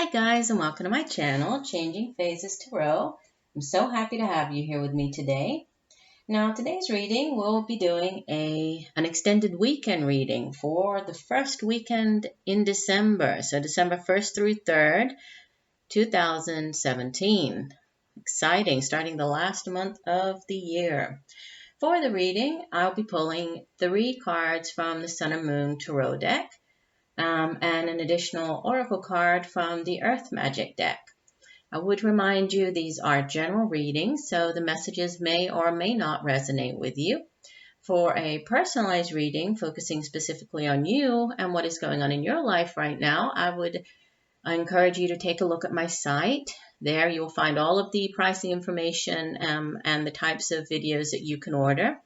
Hi guys, and welcome to my channel, Changing Phases Tarot. I'm so happy to have you here with me today. Now, today's reading, we'll be doing an extended weekend reading for the first weekend in December. So December 1st through 3rd, 2017. Exciting, starting the last month of the year. For the reading, I'll be pulling 3 cards from the Sun and Moon Tarot deck. And an additional oracle card from the Earth Magic deck. I would remind you these are general readings, so the messages may or may not resonate with you. For a personalized reading focusing specifically on you and what is going on in your life right now, I encourage you to take a look at my site. There you'll find all of the pricing information and the types of videos that you can order.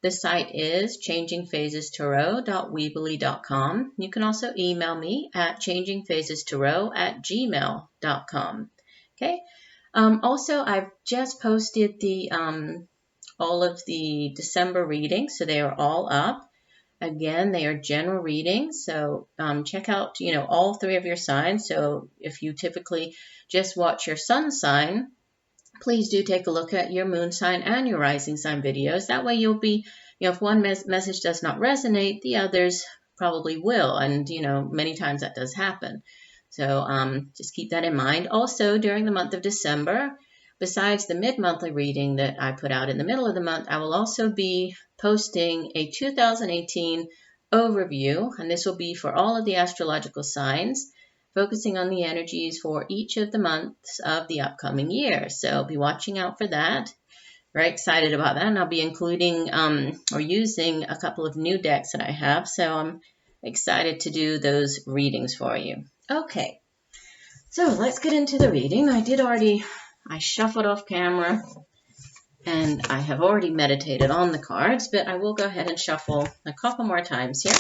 The site is changingphasestarot.weebly.com. You can also email me at changingphasestarot@gmail.com. Okay. Also, I've just posted the all of the December readings, so they are all up. Again, they are general readings, so check out all 3 of your signs. So if you typically just watch your sun sign, please do take a look at your moon sign and your rising sign videos. That way you'll be, if one message does not resonate, the others probably will. And, many times that does happen. So just keep that in mind. Also, during the month of December, besides the mid-monthly reading that I put out in the middle of the month, I will also be posting a 2018 overview. And this will be for all of the astrological signs, focusing on the energies for each of the months of the upcoming year. So be watching out for that. Very excited about that. And I'll be including or using a couple of new decks that I have. So I'm excited to do those readings for you. Okay, so let's get into the reading. I shuffled off camera and I have already meditated on the cards, but I will go ahead and shuffle a couple more times here.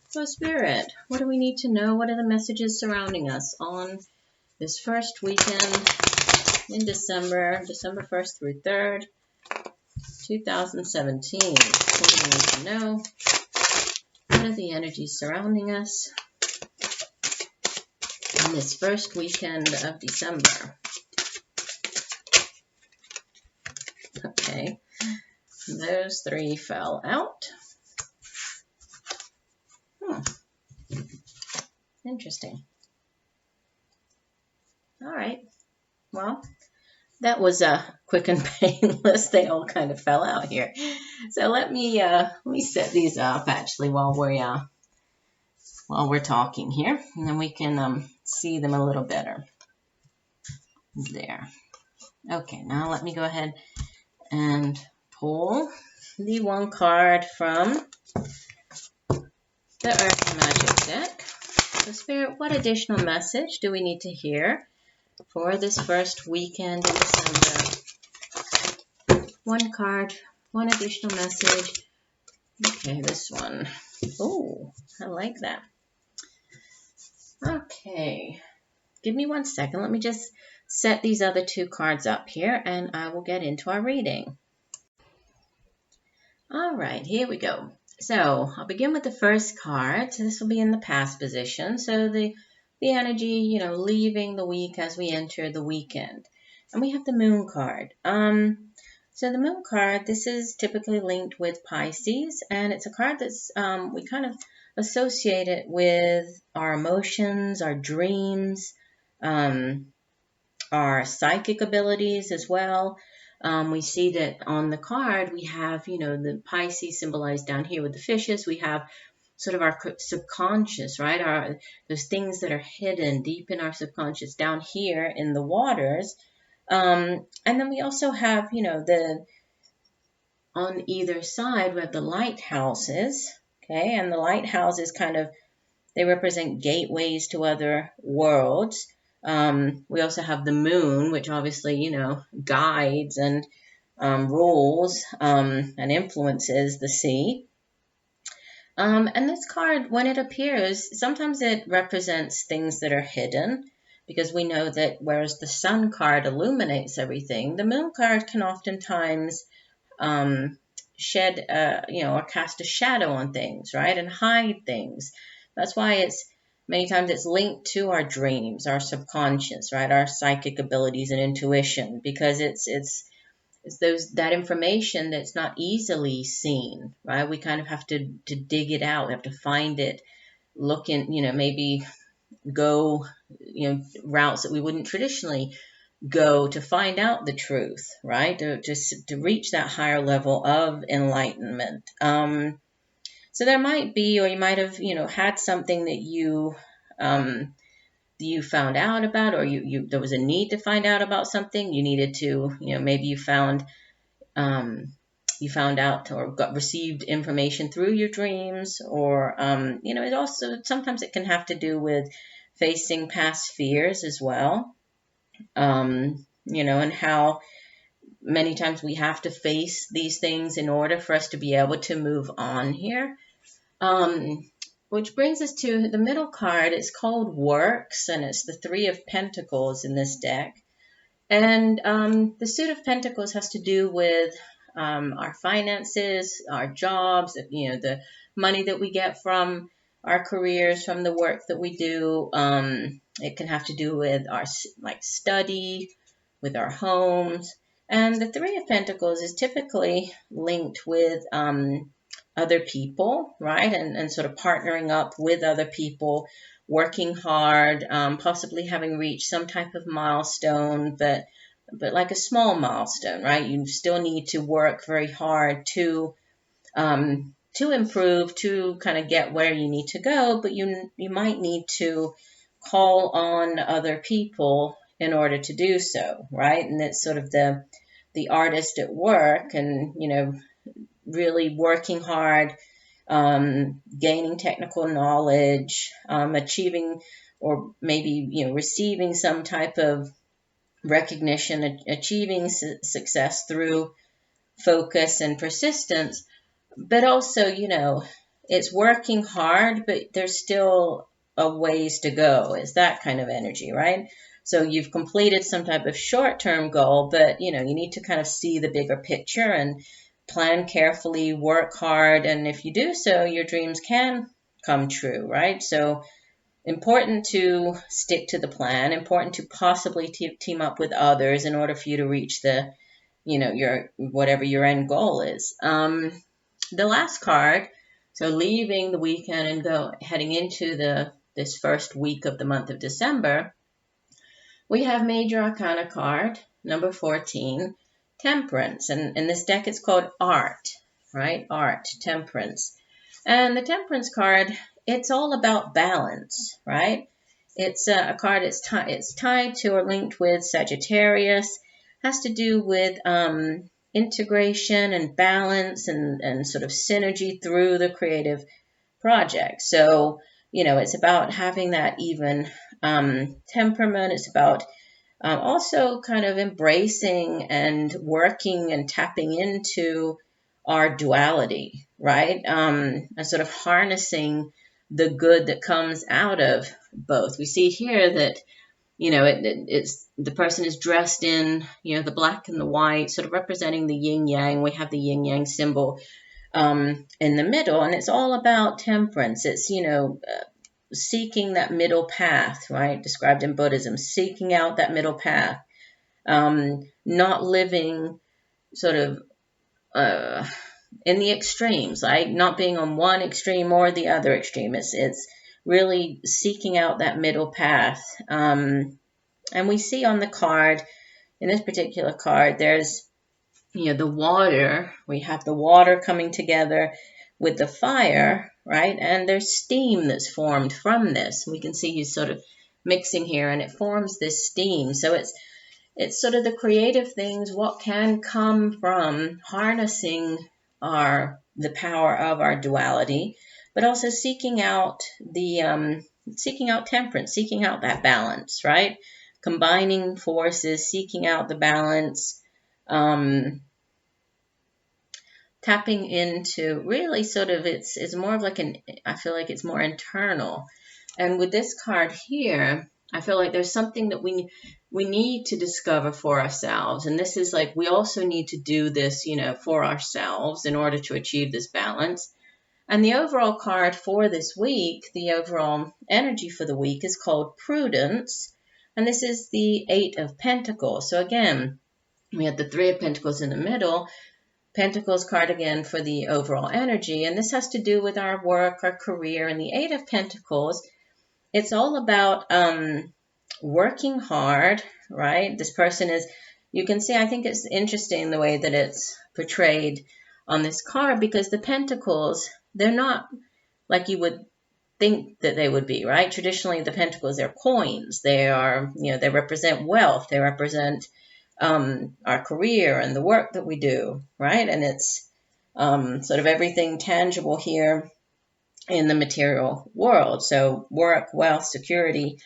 So Spirit, what do we need to know? What are the messages surrounding us on this first weekend in December 1st through 3rd, 2017? What do we need to know? What are the energies surrounding us on this first weekend of December? Okay, those 3 fell out. Interesting. All right. Well, that was quick and painless. They all kind of fell out here. So let me set these up actually while we're talking here, and then we can see them a little better. There. Okay. Now let me go ahead and pull the 1 card from the Earth Magic deck. So Spirit, what additional message do we need to hear for this first weekend in December? 1 card, 1 additional message. Okay, this one. Oh, I like that. Okay, give me 1 second. Let me just set these other 2 cards up here and I will get into our reading. All right, here we go. So I'll begin with the first card. So this will be in the past position. So the energy, leaving the week as we enter the weekend. And we have the Moon card. So the Moon card, this is typically linked with Pisces, and it's a card that's we kind of associate it with our emotions, our dreams, our psychic abilities as well. We see that on the card, we have, the Pisces symbolized down here with the fishes. We have sort of our subconscious, right? Those things that are hidden deep in our subconscious down here in the waters. And then we also have, on either side, we have the lighthouses, okay? And the lighthouses they represent gateways to other worlds. We also have the moon, which obviously, guides and rules and influences the sea. And this card, when it appears, sometimes it represents things that are hidden, because we know that whereas the sun card illuminates everything, the moon card can oftentimes shed, or cast a shadow on things, right, and hide things. That's why it's many times it's linked to our dreams, our subconscious, right? Our psychic abilities and intuition, because it's that information that's not easily seen, right? We kind of have to dig it out. We have to find it, look in, maybe go, routes that we wouldn't traditionally go to find out the truth, right? To reach that higher level of enlightenment. So there might be, or you might have, had something that you found out about, or there was a need to find out about something. You needed to, maybe you found out or received information through your dreams, or it also sometimes it can have to do with facing past fears as well. And how many times we have to face these things in order for us to be able to move on here. Which brings us to the middle card. It's called Works, and it's the Three of Pentacles in this deck. And the Suit of Pentacles has to do with our finances, our jobs, the money that we get from our careers, from the work that we do. It can have to do with our study, with our homes. And the Three of Pentacles is typically linked with other people, right? And sort of partnering up with other people, working hard, possibly having reached some type of milestone, but like a small milestone, right? You still need to work very hard to improve, to kind of get where you need to go, but you might need to call on other people in order to do so, right? And it's sort of the artist at work, and really working hard, gaining technical knowledge, achieving, or maybe receiving some type of recognition, achieving success through focus and persistence. But also, it's working hard, but there's still a ways to go. It's that kind of energy, right? So you've completed some type of short-term goal, but you need to kind of see the bigger picture and plan carefully, work hard, and if you do so, your dreams can come true, right? So important to stick to the plan, important to possibly team up with others in order for you to reach the, your whatever your end goal is. The last card, so leaving the weekend and heading into this first week of the month of December, we have Major Arcana card, number 14, Temperance. And in this deck, it's called Art, right? Art, Temperance. And the Temperance card, it's all about balance, right? It's a card, it's tied to or linked with Sagittarius, has to do with integration and balance and sort of synergy through the creative project. So, it's about having that even temperament. It's about also kind of embracing and working and tapping into our duality, right? And sort of harnessing the good that comes out of both. We see here that, it's the person is dressed in, the black and the white, sort of representing the yin yang. We have the yin yang symbol in the middle, and it's all about temperance. It's, seeking that middle path, right? Described in Buddhism, seeking out that middle path, not living sort of in the extremes, right? Not being on one extreme or the other extreme. It's really seeking out that middle path. And we see on the card, in this particular card, there's, the water. We have the water coming together with the fire, right? And there's steam that's formed from this. We can see he's sort of mixing here, and it forms this steam. So it's sort of the creative things, what can come from harnessing the power of our duality, but also seeking out temperance, seeking out that balance, right? Combining forces, seeking out the balance, tapping into really sort of it's more of like I feel like it's more internal. And with this card here, I feel like there's something that we need to discover for ourselves. And this is like, we also need to do this, for ourselves in order to achieve this balance. And the overall card for this week, the overall energy for the week is called Prudence. And this is the Eight of Pentacles. So again, we had the Three of Pentacles in the middle. Pentacles card again for the overall energy. And this has to do with our work, our career. And the Eight of Pentacles, it's all about working hard, right? This person is, you can see, I think it's interesting the way that it's portrayed on this card, because the Pentacles, they're not like you would think that they would be, right? Traditionally, the Pentacles, they're coins. They are, they represent wealth. They represent our career and the work that we do, right? And it's sort of everything tangible here in the material world. So work, wealth, security.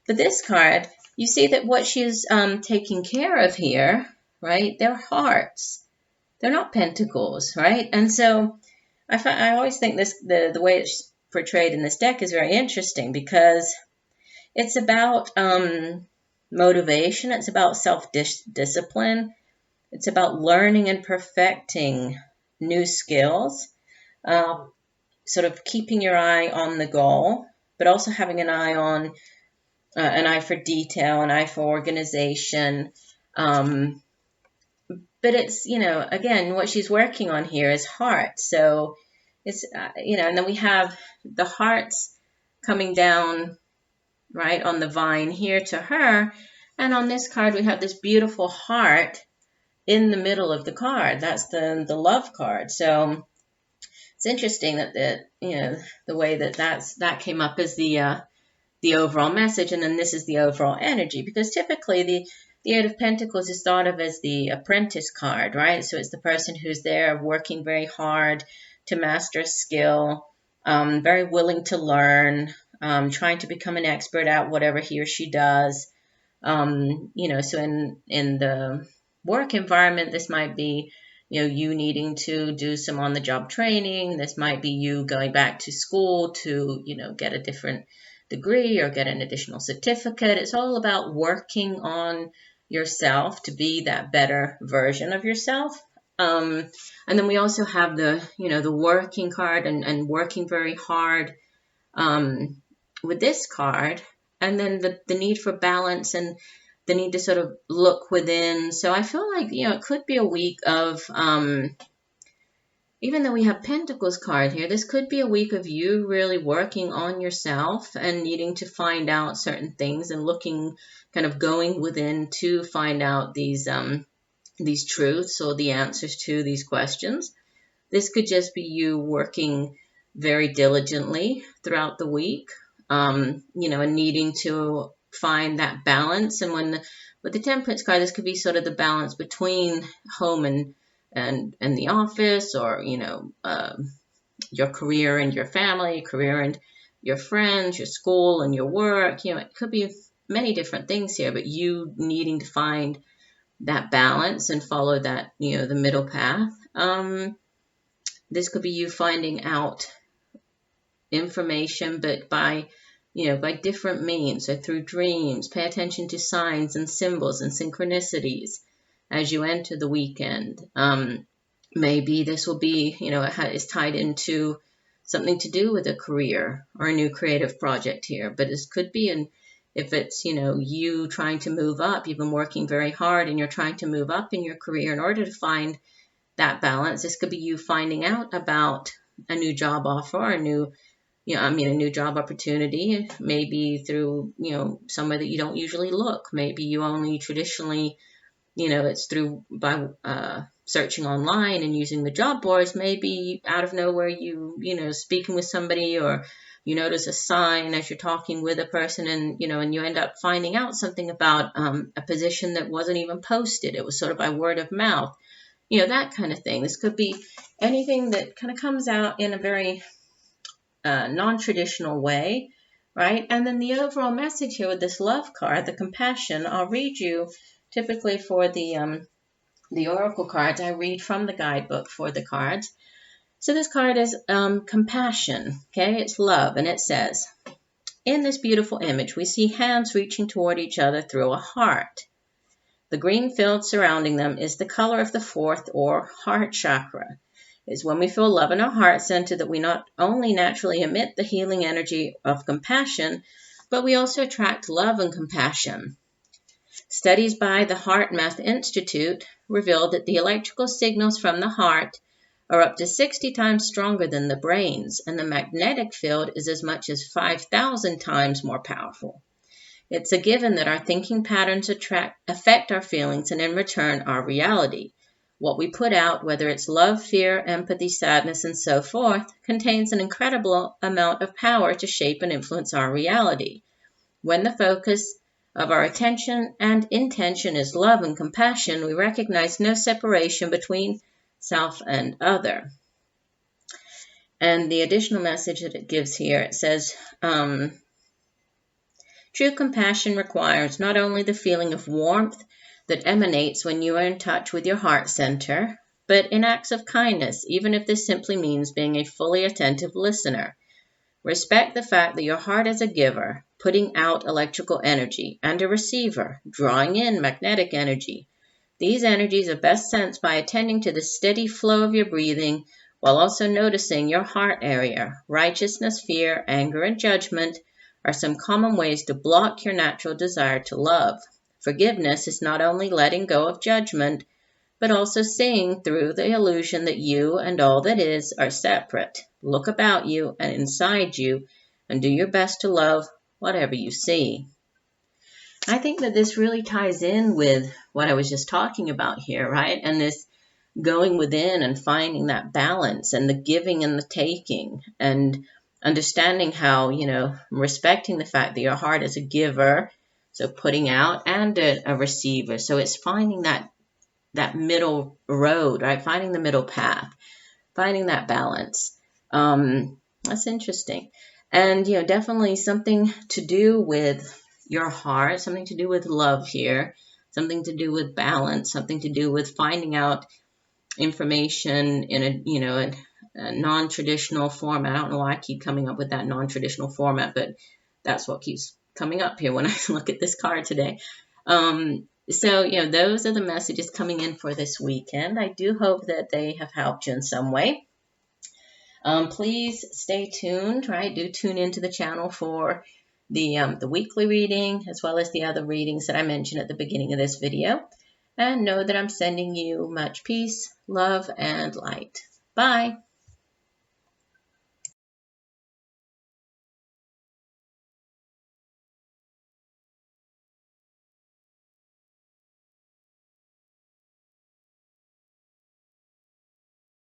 But this card, you see that what she's taking care of here, right? They're hearts. They're not pentacles, right? And so I always think the way it's portrayed in this deck is very interesting, because it's about motivation. It's about self-discipline. It's about learning and perfecting new skills, sort of keeping your eye on the goal, but also having an eye on an eye for detail, an eye for organization. But it's, again, what she's working on here is heart. So it's, and then we have the hearts coming down, right, on the vine here to her. And on this card, we have this beautiful heart in the middle of the card. That's the love card. So it's interesting that the way that came up as the overall message, and then this is the overall energy, because typically the Eight of Pentacles is thought of as the apprentice card, right? So it's the person who's there working very hard to master a skill, very willing to learn, trying to become an expert at whatever he or she does. So in the work environment, this might be, you needing to do some on-the-job training. This might be you going back to school to, get a different degree or get an additional certificate. It's all about working on yourself to be that better version of yourself. And then we also have the working card and working very hard with this card. And then the need for balance and the need to sort of look within. So I feel like, it could be a week of, even though we have Pentacles card here, this could be a week of you really working on yourself and needing to find out certain things and looking, kind of going within to find out these truths or the answers to these questions. This could just be you working very diligently throughout the week, and needing to find that balance. And with the Temperance card, this could be sort of the balance between home and the office, or your career and your family, career and your friends, your school and your work. It could be many different things here, but you needing to find that balance and follow that, the middle path. This could be you finding out information, but by different means. So through dreams. Pay attention to signs and symbols and synchronicities as you enter the weekend. Maybe this will be, is tied into something to do with a career or a new creative project here. But this could be, if it's, you trying to move up, you've been working very hard and you're trying to move up in your career in order to find that balance. This could be you finding out about a new job offer, a new job opportunity, maybe through, somewhere that you don't usually look. Maybe you only traditionally, it's through by searching online and using the job boards. Maybe out of nowhere speaking with somebody, or you notice a sign as you're talking with a person, and and you end up finding out something about a position that wasn't even posted. It was sort of by word of mouth, that kind of thing. This could be anything that kind of comes out in a very non-traditional way, right? And then the overall message here with this love card, the compassion, I'll read you. Typically for the oracle cards, I read from the guidebook for the cards. So this card is compassion, okay? It's love, and it says, in this beautiful image, we see hands reaching toward each other through a heart. The green field surrounding them is the color of the fourth or heart chakra. It's when we feel love in our heart center that we not only naturally emit the healing energy of compassion, but we also attract love and compassion. Studies by the Heart Math Institute revealed that the electrical signals from the heart are up to 60 times stronger than the brain's, and the magnetic field is as much as 5,000 times more powerful. It's a given that our thinking patterns affect our feelings and in return our reality. What we put out, whether it's love, fear, empathy, sadness, and so forth, contains an incredible amount of power to shape and influence our reality. When the focus of our attention and intention is love and compassion, we recognize no separation between self and other. And the additional message that it gives here, it says, true compassion requires not only the feeling of warmth that emanates when you are in touch with your heart center, but in acts of kindness, even if this simply means being a fully attentive listener. Respect the fact that your heart is a giver, putting out electrical energy, and a receiver, drawing in magnetic energy. These energies are best sensed by attending to the steady flow of your breathing, while also noticing your heart area. Righteousness, fear, anger, and judgment are some common ways to block your natural desire to love. Forgiveness is not only letting go of judgment, but also seeing through the illusion that you and all that is are separate. Look about you and inside you, and do your best to love whatever you see. I think that this really ties in with what I was just talking about here, right? And this going within and finding that balance and the giving and the taking and understanding how, respecting the fact that your heart is a giver, so putting out, and a receiver. So it's finding that middle road, right? Finding the middle path, finding that balance. That's interesting. And, definitely something to do with your heart, something to do with love here, something to do with balance, something to do with finding out information in a non-traditional format. I don't know why I keep coming up with that non-traditional format, but that's what keeps coming up here when I look at this card today. So, those are the messages coming in for this weekend. I do hope that they have helped you in some way. Please stay tuned, right? Do tune into the channel for the weekly reading, as well as the other readings that I mentioned at the beginning of this video. And know that I'm sending you much peace, love, and light. Bye.